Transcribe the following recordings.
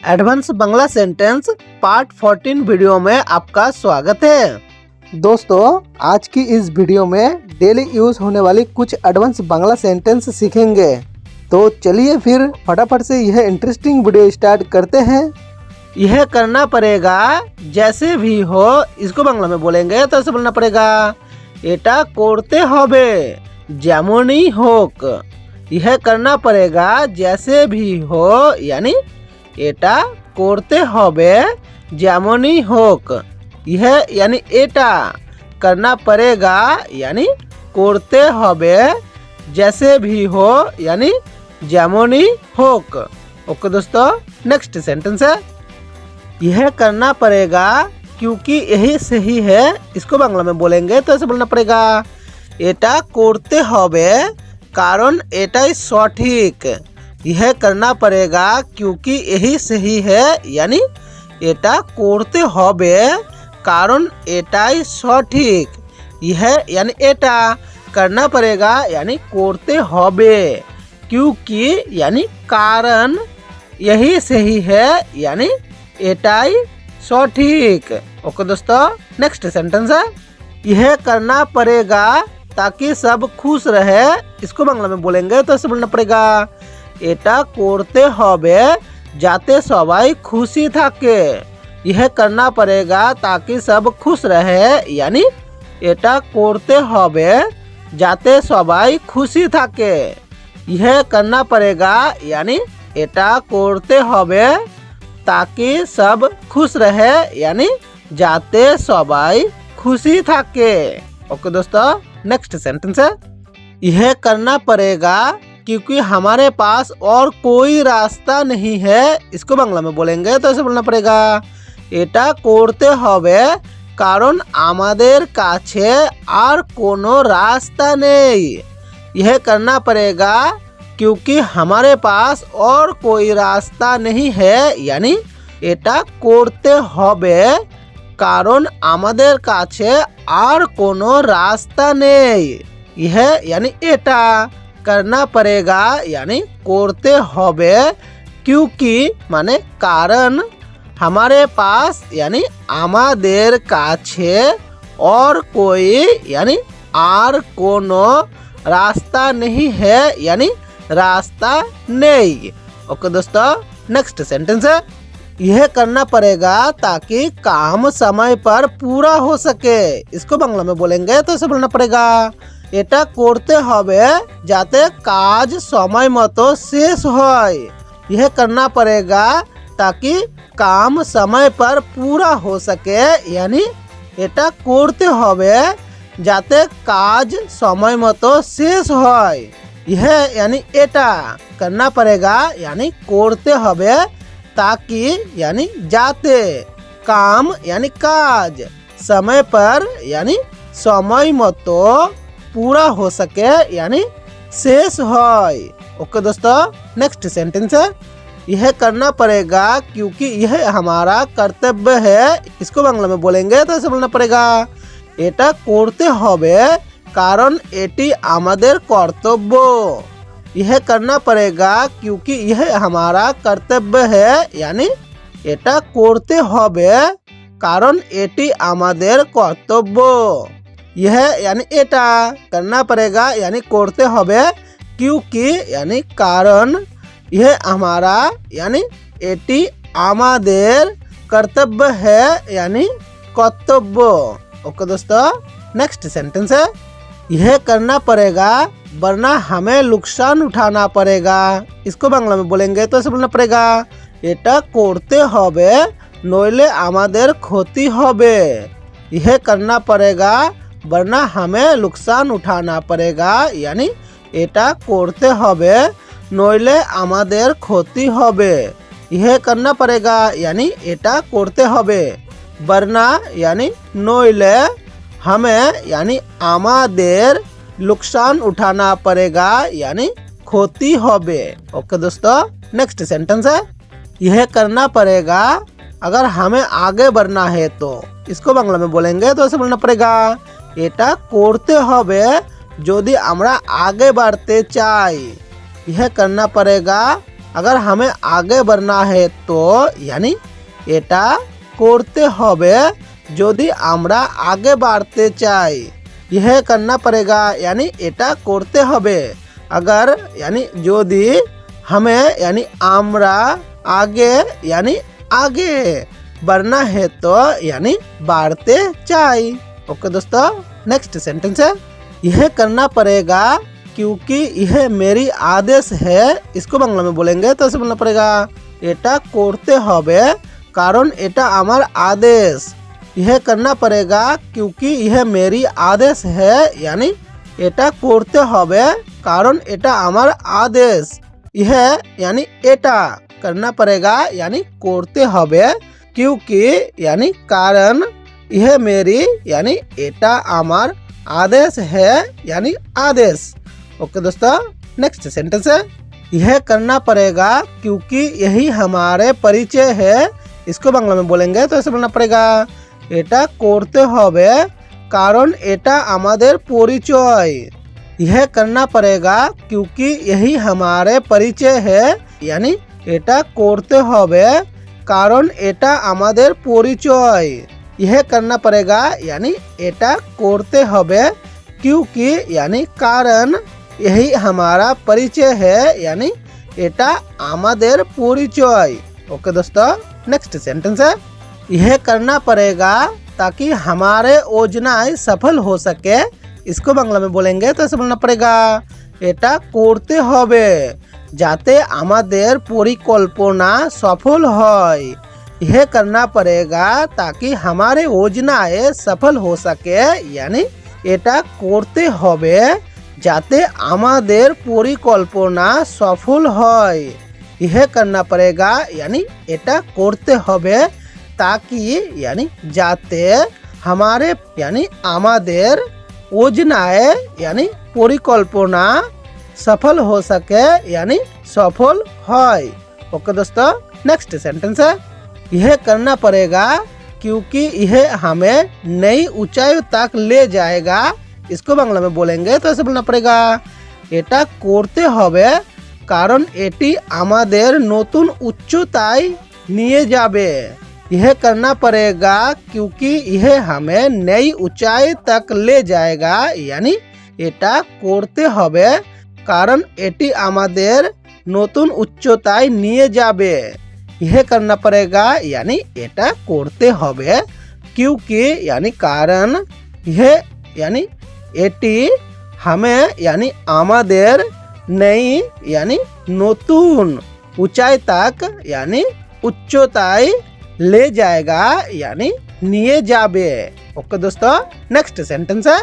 Advance Bangla sentence part 14 video में आपका स्वागत है। दोस्तों, आज की इस वीडियो में डेली यूज होने वाली कुछ एडवांस बांग्ला सेंटेंस सीखेंगे। तो चलिए फिर फटाफट से यह इंटरेस्टिंग वीडियो स्टार्ट करते हैं। यह करना पड़ेगा जैसे भी हो, इसको बांग्ला में बोलेंगे तो ऐसे बोलना पड़ेगा, एटा कोरते होबे जेमोनी होक। यह करना पड़ेगा जैसे भी हो यानी एटा कोरते होबे जेमोनी होक। यह यानी एटा करना पड़ेगा यानी कोरते होबे जैसे भी हो यानी जेमोनी होक। ओके दोस्तों, नेक्स्ट सेंटेंस है, यह करना पड़ेगा क्योंकि यही सही है। इसको बांग्ला में बोलेंगे तो ऐसे बोलना पड़ेगा, एटा कोरते होबे कारण एटाई सठीक। यह करना पड़ेगा क्योंकि यही सही है यानी एटा कोरते होबे कारण एटाई सठीक। यह यानी एटा करना पड़ेगा यानी कोरते होबे क्योंकि यानी कारण यही सही है यानी एटाई सठीक। ओके दोस्तों, नेक्स्ट सेंटेंस है, यह करना पड़ेगा ताकि सब खुश रहे। इसको बांग्ला में बोलेंगे तो ऐसे बोलना पड़ेगा, एटा कोरते होबे जाते सबाई खुशी थाके। यह करना पड़ेगा ताकि सब खुश रहे यानी एटा कोरते होबे जाते सबाई खुशी थाके। यह करना पड़ेगा यानी एटा कोरते होबे ताकि सब खुश रहे यानी जाते सबाई खुशी थाके। ओके दोस्तों, नेक्स्ट सेंटेंस है, यह करना पड़ेगा क्योंकि हमारे पास और कोई रास्ता नहीं है। इसको बांग्ला में बोलेंगे तो ऐसे बोलना पड़ेगा, एटा कोरते होबे कारण आमादेर काछे आर कोनो रास्ता नहीं। यह करना पड़ेगा क्योंकि हमारे पास और कोई रास्ता नहीं है यानी एटा कोरते होबे कारण आमादेर काछे आर कोनो रास्ता नहीं। यह यानी एटा करना पड़ेगा यानी कोरते होबे क्योंकि माने कारण हमारे पास यानी आमादेर काछे और कोई यानी आर कोनो रास्ता नहीं है यानी रास्ता नहीं। ओके दोस्तों, नेक्स्ट सेंटेंस है, यह करना पड़ेगा ताकि काम समय पर पूरा हो सके। इसको बांग्ला में बोलेंगे तो ऐसे बोलना पड़ेगा, एटा कोरते होबे जाते काज समय मतो शेष होय। यह करना पड़ेगा ताकि काम समय पर पूरा हो सके यानी एटा कोरते होबे जाते काज समय मतो शेष होय। यह यानी एटा करना पड़ेगा यानी कोरते होबे ताकि यानी जाते काम यानी काज समय पर यानी समय मतो पूरा हो सके यानी शेष होय। ओके दोस्तों, नेक्स्ट सेंटेंस है, यह करना पड़ेगा क्योंकि यह हमारा कर्तव्य है। इसको बांग्ला में बोलेंगे तो ऐसे बोलना पड़ेगा, एटा कोरते होबे कारण एटी आमादेर कर्तव्य। यह करना पड़ेगा क्योंकि यह हमारा कर्तव्य है यानी एटा कोरते होबे कारण एटी आमादेर कर्तव्य। यह यानी एटा करना पड़ेगा यानी कोरते होबे क्योंकि यानी कारण यह हमारा यानी एटी आमादेर कर्तव्य है यानी कर्तव्य। ओके दोस्तों, नेक्स्ट सेंटेंस है, यह करना पड़ेगा वरना हमें नुकसान उठाना पड़ेगा। इसको बांग्ला में बोलेंगे तो ऐसे बोलना पड़ेगा, एटा कोरते होबे नइले आमादेर क्षति होबे। यह करना पड़ेगा वरना हमें नुकसान उठाना पड़ेगा यानी एटा कोरते होबे नइले आमादेर क्षति होबे। यह करना पड़ेगा यानी एटा कोरते होबे वरना यानी नइले हमें यानी आमादेर नुकसान उठाना पड़ेगा यानी क्षति होबे। ओके दोस्तों, नेक्स्ट सेंटेंस है, यह करना पड़ेगा अगर हमें आगे बढ़ना है तो। इसको बांग्ला में बोलेंगे तो ऐसे बोलना पड़ेगा, एटा कोरते होबे यदि আমরা आगे बढ़ते चाই। यह करना पड़ेगा अगर हमें आगे बढ़ना है तो यानी এটা করতে হবে যদি আমরা आगे बढ़ते চাই। यह करना पड़ेगा यानी এটা করতে হবে। अगर यानी যদি हमें यानी আমরা आगे यानी आगे बढ़ना है तो यानी बढ़ते चाই। ओके दोस्तों, नेक्स्ट सेंटेंस है यह करना पड़ेगा क्योंकि यह मेरी आदेश है। इसको बांग्ला में बोलेंगे तो ऐसे बोलना पड़ेगा এটা করতে হবে कारण এটা আমার आदेश। यह करना पड़ेगा क्योंकि यह मेरी आदेश है यानी এটা করতে হবে कारण এটা আমার आदेश। यह यानी এটা करना पड़ेगा यानी করতে হবে क्योंकि यानी कारण यह मेरी यानी এটা আমার आदेश है यानी आदेश। ओके दोस्तों, नेक्स्ट सेंटेंस है यह करना पड़ेगा क्योंकि यही हमारे परिचय है। इसको बांग्ला में बोलेंगे तो ऐसे बोलना पड़ेगा এটা করতে হবে कारण এটা আমাদের পরিচয়। यह करना पड़ेगा क्योंकि यही हमारे परिचय है यानी এটা করতে হবে कारण এটা আমাদের পরিচয়। यह करना पड़ेगा यानी এটা করতে হবে क्योंकि यानी कारण यही हमारा परिचय है यानी এটা আমাদের পরিচয়। ओके दोस्तों, नेक्स्ट सेंटेंस है यह करना पड़ेगा ताकि हमारे योजनाएं सफल हो सके। इसको बांग्ला में बोलेंगे तो ऐसे बोलना पड़ेगा এটা করতে হবে যাতে আমাদের পরিকল্পনা সফল হয়। यह करना पड़ेगा ताकि हमारे योजनाएं सफल हो सके यानी এটা করতে হবে যাতে আমাদের পরিকল্পনা সফল হয়। यह करना पड़ेगा यानी এটা করতে হবে ताकि यानी যাতে हमारे यानी আমাদের योजनाएं यानी परिकल्पना सफल हो सके यानी सफल হয়। ओके दोस्तों, नेक्स्ट सेंटेंस है यह करना पड़ेगा क्योंकि यह हमें नई ऊंचाई तक ले जाएगा। इसको बांग्ला में बोलेंगे तो ऐसे बोलना पड़ेगा এটা করতে হবে कारण এটি আমাদের নতুন উচ্চতায় নিয়ে যাবে। यह करना पड़ेगा क्योंकि यह हमें नई ऊंचाई तक ले जाएगा यानी এটা করতে হবে कारण এটি আমাদের নতুন উচ্চতায় নিয়ে যাবে। यह करना पड़ेगा यानी এটা করতে হবে क्योंकि यानी कारण यह यानी এটি हमें यानी আমাদের नई यानी নতুন ऊंचाई तक यानी उच्चताई ले जाएगा यानी निए जाबे। ओके दोस्तों, नेक्स्ट सेंटेंस है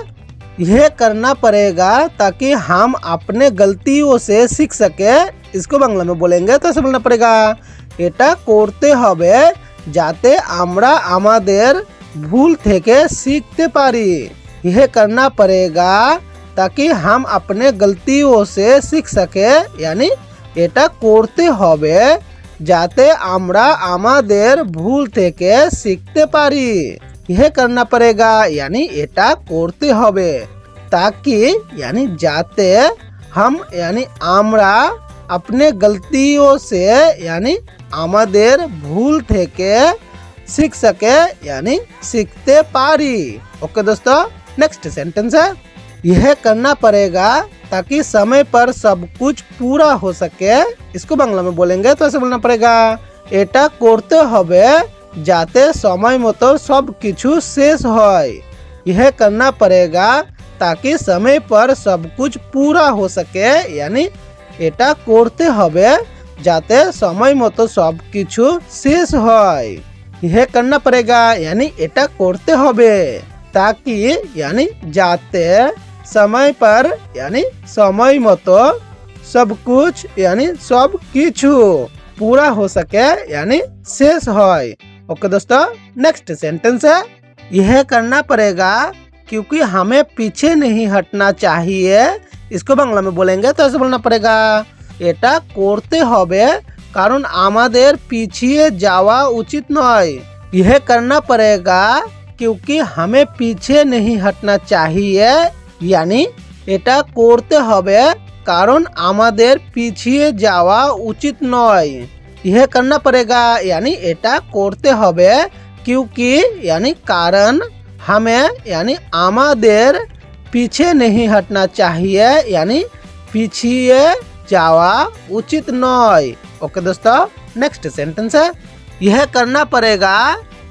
यह करना पड़ेगा ताकि हम अपने गलतियों से सीख सके। इसको बांग्ला में बोलेंगे तो ऐसे बोलना पड़ेगा এটা করতে হবে যাতে আমরা আমাদের ভুল থেকে শিখতে পারি। यह करना पड़ेगा ताकि हम अपने गलतियों से सीख सके यानी এটা করতে হবে যাতে আমরা আমাদের ভুল থেকে শিখতে পারি। यह करना पड़ेगा यानी এটা করতে হবে ताकि यानी যাতে हम यानी আমরা अपने गलतियों से यानी আমাদের ভুল থেকে सीख सके यानी सीखते पारी। ओके दोस्तों, नेक्स्ट सेंटेंस है यह करना पड़ेगा ताकि समय पर सब कुछ पूरा हो सके। इसको बांग्ला में बोलेंगे तो ऐसे बोलना पड़ेगा এটা করতে হবে যাতে समय মতো सब কিছু শেষ হয়। यह करना पड़ेगा ताकि समय पर सब कुछ पूरा हो सके यानी এটা করতে হবে যাতে समय মতো सब কিছু শেষ হয়। यह करना पड़ेगा यानी এটা করতে হবে ताकि यानी যাতে समय पर यानी समय মতো सब कुछ यानी सब কিছু पूरा हो सके यानी शेष হয়। ओके दोस्तों, नेक्स्ट सेंटेंस है यह करना पड़ेगा क्योंकि हमें पीछे नहीं हटना चाहिए। इसको बांग्ला में बोलेंगे तो ऐसे बोलना पड़ेगा এটা করতে হবে কারণ আমাদের পিছিয়ে যাওয়া উচিত নয়। यह करना पड़ेगा क्योंकि हमें पीछे नहीं हटना चाहिए यानी এটা করতে হবে कारण आमादेर पिछिए जावा उचित नय। यह करना पड़ेगा यानी एटा करते होबे क्योंकि यानी कारण हमें यानी आमादेर पीछे नहीं हटना चाहिए यानी पिछिए जावा उचित नय। ओके दोस्तों, नेक्स्ट सेंटेंस है यह करना पड़ेगा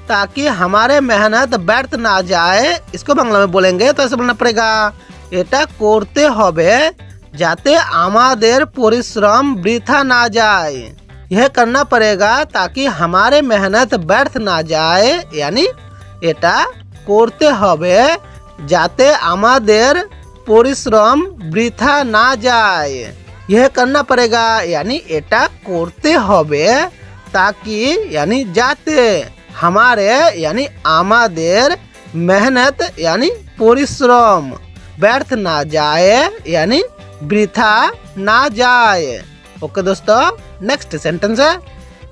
ताकि हमारे मेहनत व्यर्थ ना जाए। इसको बांग्ला में बोलेंगे तो ऐसे बोलना पड़ेगा एटा करते होबे जाते आमादेर परिश्रम वृथा ना जाए। यह करना पड़ेगा ताकि हमारे मेहनत व्यर्थ ना जाए यानी एटा करते होबे जाते आमादेर परिश्रम वृथा ना जाए। यह करना पड़ेगा यानी एटा करते होबे ताकि यानी जाते हमारे यानी आमादेर मेहनत यानी परिश्रम व्यर्थ ना जाए यानी वृथा ना जाए। ओके दोस्तों, नेक्स्ट सेंटेंस है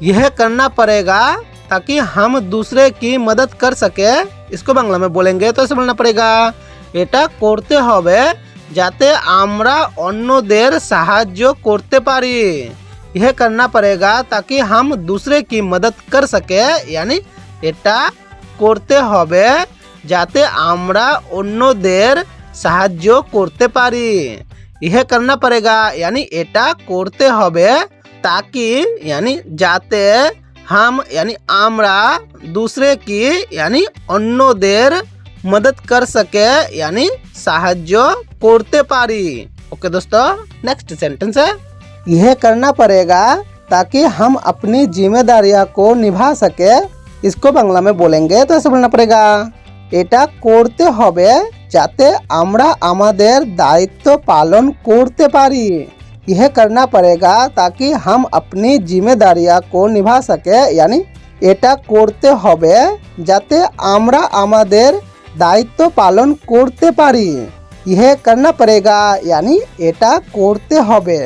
यह करना पड़ेगा ताकि हम दूसरे की मदद कर सके। इसको बांग्ला में बोलेंगे तो ऐसे बोलना पड़ेगा एटा करते होबे जाते आमरा अन्यदेर साहाज्य करते पारी। यह करना पड़ेगा ताकि हम दूसरे की मदद कर सके यानी एटा करते होबे जाते आमरा अन्यदेर साहाज्य करते पारी। यह करना पड़ेगा यानी एटा करते होबे ताकि यानी जाते हम यानी आमरा दूसरे की यानी अन्यदेर मदद कर सके यानी साहाज्य करते पारी। ओके दोस्तों, नेक्स्ट सेंटेंस है यह करना पड़ेगा ताकि हम अपनी जिम्मेदारियां को निभा सके। इसको बांग्ला में बोलेंगे तो ऐसे बोलना पड़ेगा एटा करते होबे जाते आमरा आमादेर दायित्व पालन करते पारी। यह करना पड़ेगा ताकि हम अपनी जिम्मेदारियां को निभा सके यानी एटा करते होबे जाते आमरा आमादेर दायित्व पालन करते पारी। यह करना पड़ेगा यानी एटा करते होबे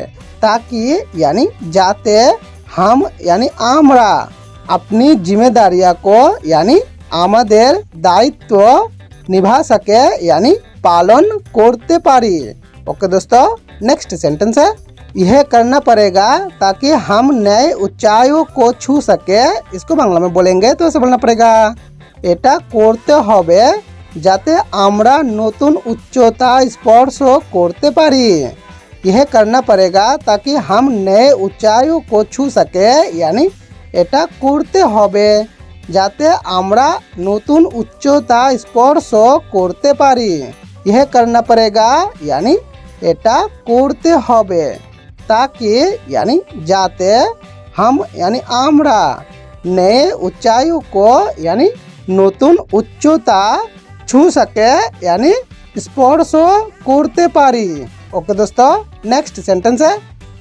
ताकि यानी जाते हम यानी आमरा अपनी जिम्मेदारियां को यानी आमादेर दायित्व निभा सके यानी पालन करते पारी। ओके दोस्तों, नेक्स्ट सेंटेंस है यह करना पड़ेगा ताकि हम नए ऊंचाइयों को छू सके। इसको बांग्ला में बोलेंगे तो ऐसे बोलना पड़ेगा एटा करते होबे जाते आमरा नतून उच्चता स्पर्श करते पारी। यह करना पड़ेगा ताकि हम नए ऊंचाइयों को छू सके यानी एटा करते होबे जाते आमरा नतून उच्चता स्पर्श करते पारी। यह करना पड़ेगा यानी एटा करते होबे ताकि यानी जाते हम यानी आमरा नए ऊंचाइयों को यानी नतून उच्चता छू सके यानी स्पर्श करते पारी। ओके दोस्तों, नेक्स्ट सेंटेंस है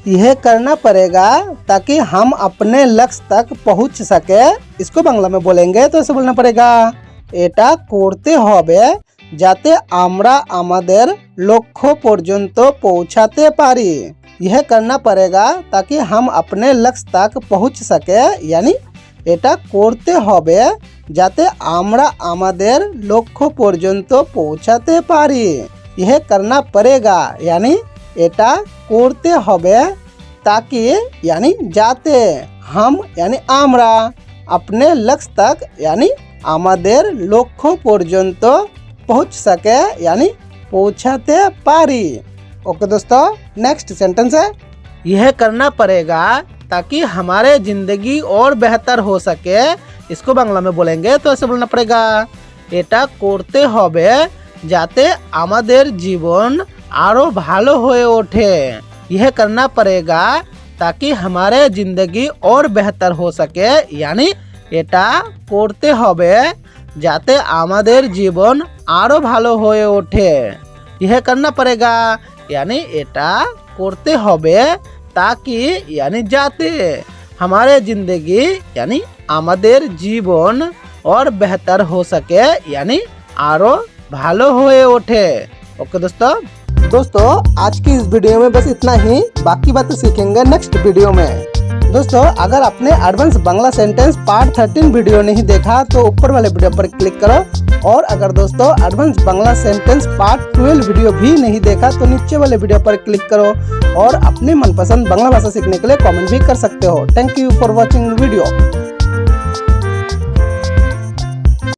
यह करना पड़ेगा ताकि हम अपने लक्ष्य तक पहुंच सके। इसको बांग्ला में बोलेंगे तो ऐसे बोलना पड़ेगा एटा करते होबे जाते आमरा आमादेर लक्ष्य पर्यंत पहुंचाते पारी। यह करना पड़ेगा ताकि हम अपने लक्ष्य तक पहुंच सके यानी एटा करते होबे जाते आमरा आमादेर लक्ष्य पर्यंत पहुंचाते पारी। यह करना पड़ेगा यानी एटा करते होबे ताकि यानी जाते हम यानी आमरा अपने लक्ष्य तक यानी आमादेर लक्ष्य पर्यंत पहुंच सके यानी पहुंचाते पारी। ओके दोस्तों, नेक्स्ट सेंटेंस है यह करना पड़ेगा ताकि हमारे जिंदगी और बेहतर हो सके। इसको बांग्ला में बोलेंगे तो ऐसे बोलना पड़ेगा एटा करते होबे जाते आमादेर जीवन आरो भालो होए ओठे। यह करना पड़ेगा ताकि हमारे जिंदगी और बेहतर हो सके यानी एटा करते होबे जाते आमादेर जीवन आरो भालो होए ओठे। यह करना पड़ेगा यानी एटा करते होबे ताकि यानी जाते हमारे जिंदगी यानी आमादेर जीवन और बेहतर हो सके यानी आरो भालो होए ओठे। ओके दोस्तों आज की इस वीडियो में बस इतना ही, बाकी बातें सीखेंगे नेक्स्ट वीडियो में। दोस्तों अगर आपने advance Bangla sentence part 13 video नहीं देखा तो ऊपर वाले वीडियो पर क्लिक करो और अगर दोस्तों advance Bangla sentence part 12 video भी नहीं देखा तो नीचे वाले वीडियो पर क्लिक करो और अपने मनपसंद बांग्ला भाषा सीखने के लिए कमेंट भी कर सकते हो। Thank you for watching video.